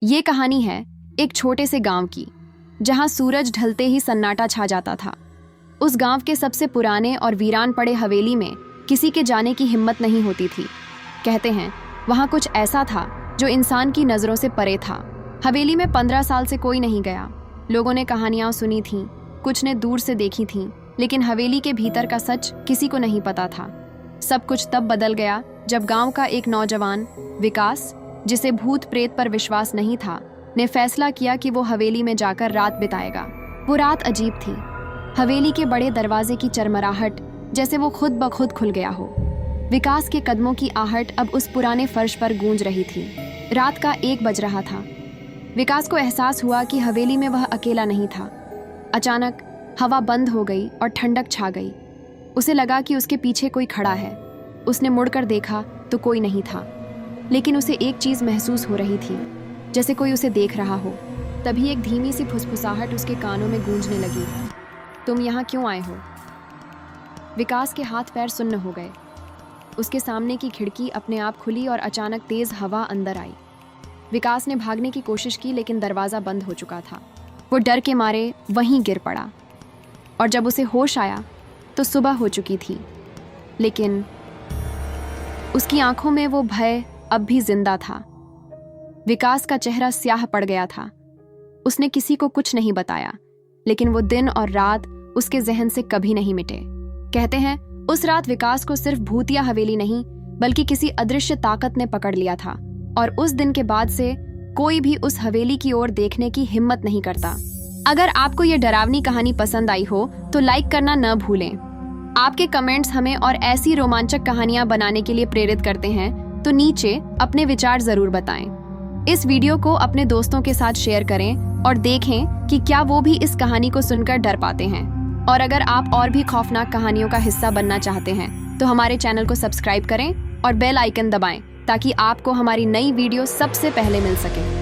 ये कहानी है एक छोटे से गांव की, जहां सूरज ढलते ही सन्नाटा छा जाता था। उस गांव के सबसे पुराने और वीरान पड़े हवेली में किसी के जाने की हिम्मत नहीं होती थी। कहते हैं वहां कुछ ऐसा था जो इंसान की नज़रों से परे था। हवेली में 15 साल से कोई नहीं गया। लोगों ने कहानियां सुनी थीं, कुछ ने दूर से देखी थीं, लेकिन हवेली के भीतर का सच किसी को नहीं पता था। सब कुछ तब बदल गया जब गांव का एक नौजवान विकास, जिसे भूत प्रेत पर विश्वास नहीं था, ने फैसला किया कि वो हवेली में जाकर रात बिताएगा। वो रात अजीब थी। हवेली के बड़े दरवाजे की चरमराहट जैसे वो खुद ब खुद खुल गया हो। विकास के कदमों की आहट अब उस पुराने फर्श पर गूंज रही थी। रात का 1 बज रहा था। विकास को एहसास हुआ कि हवेली में वह अकेला नहीं था। अचानक हवा बंद हो गई और ठंडक छा गई। उसे लगा कि उसके पीछे कोई खड़ा है। उसने मुड़कर देखा तो कोई नहीं था, लेकिन उसे एक चीज़ महसूस हो रही थी, जैसे कोई उसे देख रहा हो। तभी एक धीमी सी फुसफुसाहट उसके कानों में गूंजने लगी। तुम यहाँ क्यों आए हो? विकास के हाथ पैर सुन्न हो गए। उसके सामने की खिड़की अपने आप खुली और अचानक तेज हवा अंदर आई। विकास ने भागने की कोशिश की, लेकिन दरवाज़ा बंद हो चुका था। वो डर के मारे वहीं गिर पड़ा और जब उसे होश आया तो सुबह हो चुकी थी, लेकिन उसकी आंखों में वो भय अब भी जिंदा था। विकास का चेहरा स्याह पड़ गया था। उसने किसी को कुछ नहीं बताया, लेकिन वो दिन और रात उसके जहन से कभी नहीं मिटे। कहते हैं उस रात विकास को सिर्फ भूतिया हवेली नहीं, बल्कि किसी अदृश्य ताकत ने पकड़ लिया था, और उस दिन के बाद से कोई भी उस हवेली की ओर देखने की हिम्मत नहीं करता। अगर आपको ये डरावनी कहानी पसंद आई हो तो लाइक करना न भूलें। आपके कमेंट्स हमें और ऐसी रोमांचक कहानियां बनाने के लिए प्रेरित करते हैं, तो नीचे अपने विचार जरूर बताएं। इस वीडियो को अपने दोस्तों के साथ शेयर करें और देखें कि क्या वो भी इस कहानी को सुनकर डर पाते हैं। और अगर आप और भी खौफनाक कहानियों का हिस्सा बनना चाहते हैं तो हमारे चैनल को सब्सक्राइब करें और बेल आइकन दबाएं, ताकि आपको हमारी नई वीडियो सबसे पहले मिल सके।